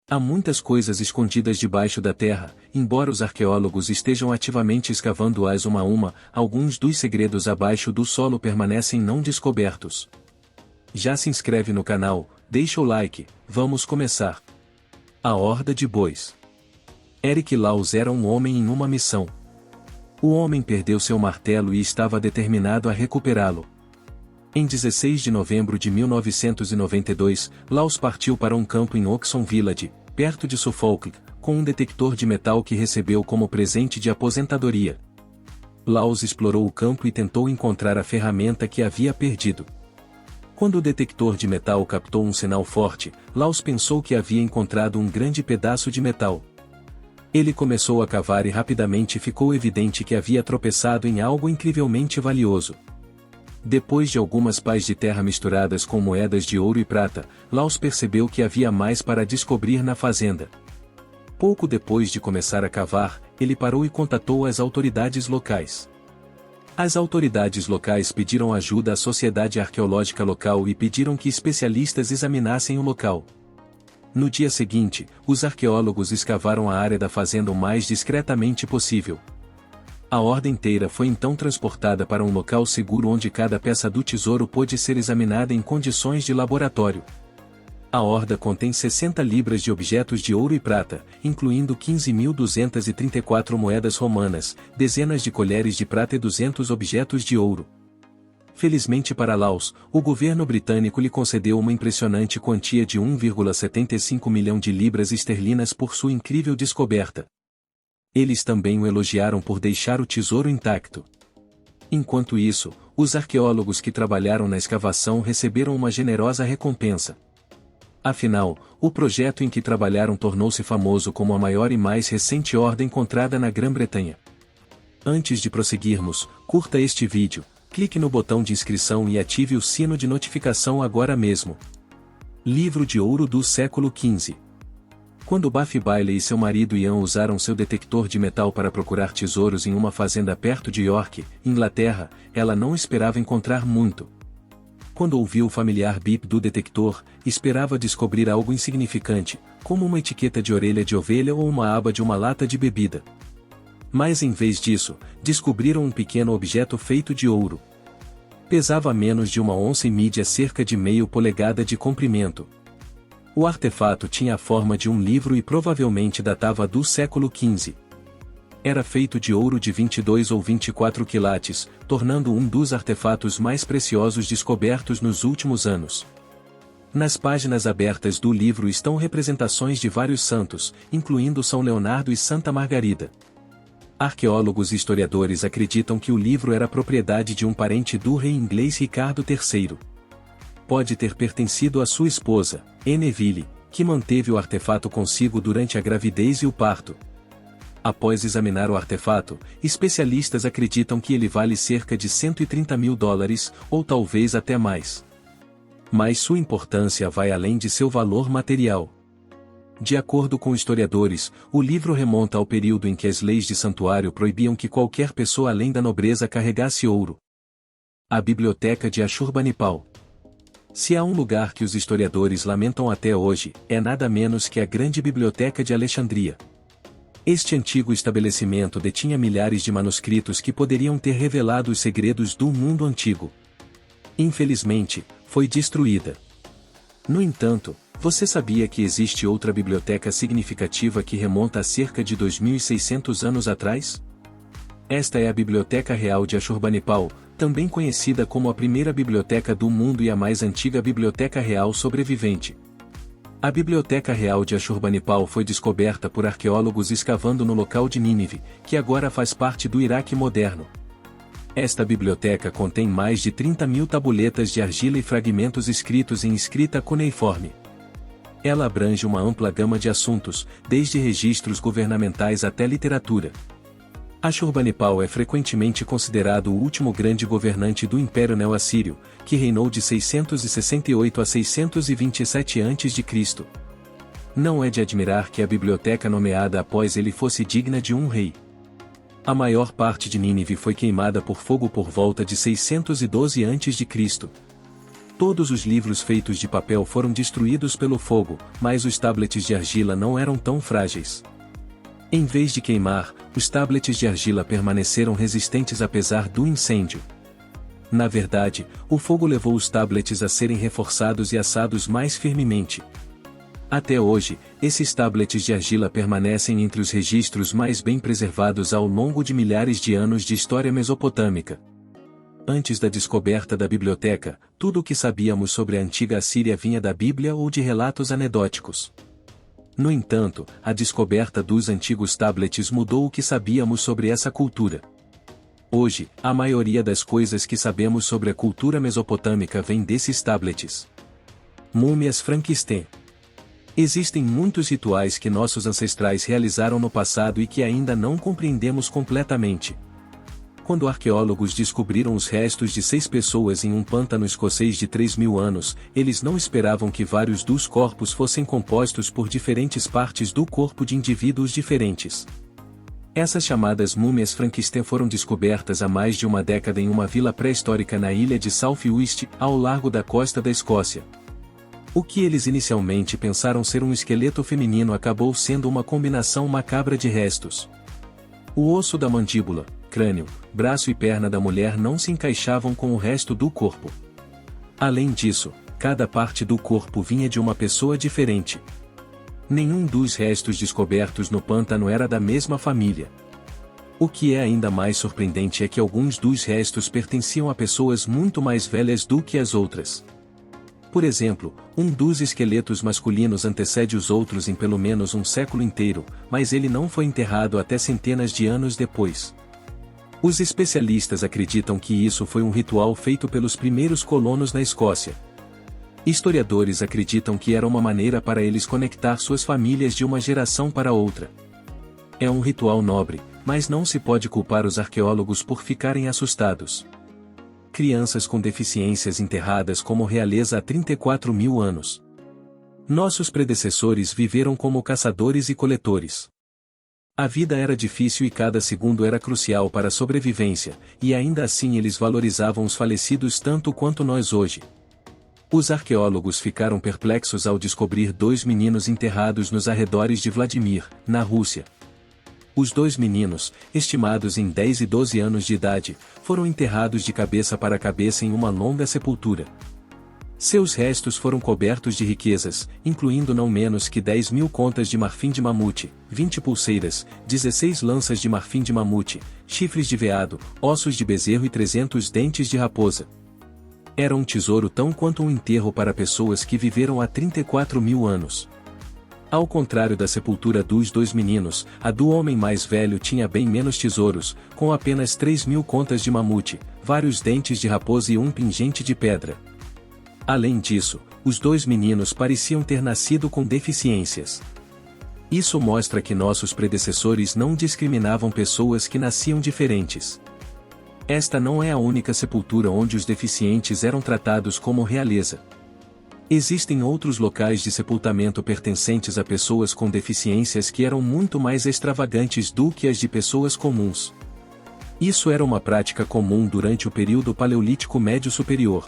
Há muitas coisas escondidas debaixo da terra, embora os arqueólogos estejam ativamente escavando-as uma a uma, alguns dos segredos abaixo do solo permanecem não descobertos. Já se inscreve no canal, deixa o like, vamos começar. A Horda de Bois. Eric Laws era um homem em uma missão. O homem perdeu seu martelo e estava determinado a recuperá-lo. Em 16 de novembro de 1992, Laws partiu para um campo em Oxon Village, perto de Suffolk, com um detector de metal que recebeu como presente de aposentadoria. Laws explorou o campo e tentou encontrar a ferramenta que havia perdido. Quando o detector de metal captou um sinal forte, Laws pensou que havia encontrado um grande pedaço de metal. Ele começou a cavar e rapidamente ficou evidente que havia tropeçado em algo incrivelmente valioso. Depois de algumas pás de terra misturadas com moedas de ouro e prata, Laws percebeu que havia mais para descobrir na fazenda. Pouco depois de começar a cavar, ele parou e contatou as autoridades locais. As autoridades locais pediram ajuda à sociedade arqueológica local e pediram que especialistas examinassem o local. No dia seguinte, os arqueólogos escavaram a área da fazenda o mais discretamente possível. A horda inteira foi então transportada para um local seguro onde cada peça do tesouro pôde ser examinada em condições de laboratório. A horda contém 60 libras de objetos de ouro e prata, incluindo 15.234 moedas romanas, dezenas de colheres de prata e 200 objetos de ouro. Felizmente para Laws, o governo britânico lhe concedeu uma impressionante quantia de 1,75 milhão de libras esterlinas por sua incrível descoberta. Eles também o elogiaram por deixar o tesouro intacto. Enquanto isso, os arqueólogos que trabalharam na escavação receberam uma generosa recompensa. Afinal, o projeto em que trabalharam tornou-se famoso como a maior e mais recente horda encontrada na Grã-Bretanha. Antes de prosseguirmos, curta este vídeo, clique no botão de inscrição e ative o sino de notificação agora mesmo. Livro de Ouro do século XV. Quando Buffy Bailey e seu marido Ian usaram seu detector de metal para procurar tesouros em uma fazenda perto de York, Inglaterra, ela não esperava encontrar muito. Quando ouviu o familiar bip do detector, esperava descobrir algo insignificante, como uma etiqueta de orelha de ovelha ou uma aba de uma lata de bebida. Mas em vez disso, descobriram um pequeno objeto feito de ouro. Pesava menos de 1 onça e media cerca de meio polegada de comprimento. O artefato tinha a forma de um livro e provavelmente datava do século XV. Era feito de ouro de 22 ou 24 quilates, tornando um dos artefatos mais preciosos descobertos nos últimos anos. Nas páginas abertas do livro estão representações de vários santos, incluindo São Leonardo e Santa Margarida. Arqueólogos e historiadores acreditam que o livro era propriedade de um parente do rei inglês Ricardo III. Pode ter pertencido à sua esposa, Neville, que manteve o artefato consigo durante a gravidez e o parto. Após examinar o artefato, especialistas acreditam que ele vale cerca de $130 mil, ou talvez até mais. Mas sua importância vai além de seu valor material. De acordo com historiadores, o livro remonta ao período em que as leis de santuário proibiam que qualquer pessoa além da nobreza carregasse ouro. A Biblioteca de Ashurbanipal. Se há um lugar que os historiadores lamentam até hoje, é nada menos que a Grande Biblioteca de Alexandria. Este antigo estabelecimento detinha milhares de manuscritos que poderiam ter revelado os segredos do mundo antigo. Infelizmente, foi destruída. No entanto, você sabia que existe outra biblioteca significativa que remonta a cerca de 2.600 anos atrás? Esta é a Biblioteca Real de Ashurbanipal, também conhecida como a primeira biblioteca do mundo e a mais antiga biblioteca real sobrevivente. A Biblioteca Real de Ashurbanipal foi descoberta por arqueólogos escavando no local de Nínive, que agora faz parte do Iraque moderno. Esta biblioteca contém mais de 30 mil tabuletas de argila e fragmentos escritos em escrita cuneiforme. Ela abrange uma ampla gama de assuntos, desde registros governamentais até literatura. Ashurbanipal é frequentemente considerado o último grande governante do Império Neo-Assírio, que reinou de 668 a 627 a.C. Não é de admirar que a biblioteca nomeada após ele fosse digna de um rei. A maior parte de Nínive foi queimada por fogo por volta de 612 a.C. Todos os livros feitos de papel foram destruídos pelo fogo, mas os tablets de argila não eram tão frágeis. Em vez de queimar, os tablets de argila permaneceram resistentes apesar do incêndio. Na verdade, o fogo levou os tablets a serem reforçados e assados mais firmemente. Até hoje, esses tablets de argila permanecem entre os registros mais bem preservados ao longo de milhares de anos de história mesopotâmica. Antes da descoberta da biblioteca, tudo o que sabíamos sobre a antiga Assíria vinha da Bíblia ou de relatos anedóticos. No entanto, a descoberta dos antigos tablets mudou o que sabíamos sobre essa cultura. Hoje, a maioria das coisas que sabemos sobre a cultura mesopotâmica vem desses tablets. Múmias Frankenstein. Existem muitos rituais que nossos ancestrais realizaram no passado e que ainda não compreendemos completamente. Quando arqueólogos descobriram os restos de 6 pessoas em um pântano escocês de 3.000 anos, eles não esperavam que vários dos corpos fossem compostos por diferentes partes do corpo de indivíduos diferentes. Essas chamadas múmias Frankenstein foram descobertas há mais de uma década em uma vila pré-histórica na ilha de South Uist, ao largo da costa da Escócia. O que eles inicialmente pensaram ser um esqueleto feminino acabou sendo uma combinação macabra de restos. O osso da mandíbula, crânio, braço e perna da mulher não se encaixavam com o resto do corpo. Além disso, cada parte do corpo vinha de uma pessoa diferente. Nenhum dos restos descobertos no pântano era da mesma família. O que é ainda mais surpreendente é que alguns dos restos pertenciam a pessoas muito mais velhas do que as outras. Por exemplo, um dos esqueletos masculinos antecede os outros em pelo menos um século inteiro, mas ele não foi enterrado até centenas de anos depois. Os especialistas acreditam que isso foi um ritual feito pelos primeiros colonos na Escócia. Historiadores acreditam que era uma maneira para eles conectar suas famílias de uma geração para outra. É um ritual nobre, mas não se pode culpar os arqueólogos por ficarem assustados. Crianças com deficiências enterradas como realeza há 34.000 anos. Nossos predecessores viveram como caçadores e coletores. A vida era difícil e cada segundo era crucial para a sobrevivência, e ainda assim eles valorizavam os falecidos tanto quanto nós hoje. Os arqueólogos ficaram perplexos ao descobrir 2 meninos enterrados nos arredores de Vladimir, na Rússia. Os 2 meninos, estimados em 10 e 12 anos de idade, foram enterrados de cabeça para cabeça em uma longa sepultura. Seus restos foram cobertos de riquezas, incluindo não menos que 10.000 contas de marfim de mamute, 20 pulseiras, 16 lanças de marfim de mamute, chifres de veado, ossos de bezerro e 300 dentes de raposa. Era um tesouro tão quanto um enterro para pessoas que viveram há 34.000 anos. Ao contrário da sepultura dos 2 meninos, a do homem mais velho tinha bem menos tesouros, com apenas 3.000 contas de mamute, vários dentes de raposa e um pingente de pedra. Além disso, os 2 meninos pareciam ter nascido com deficiências. Isso mostra que nossos predecessores não discriminavam pessoas que nasciam diferentes. Esta não é a única sepultura onde os deficientes eram tratados como realeza. Existem outros locais de sepultamento pertencentes a pessoas com deficiências que eram muito mais extravagantes do que as de pessoas comuns. Isso era uma prática comum durante o período Paleolítico Médio Superior,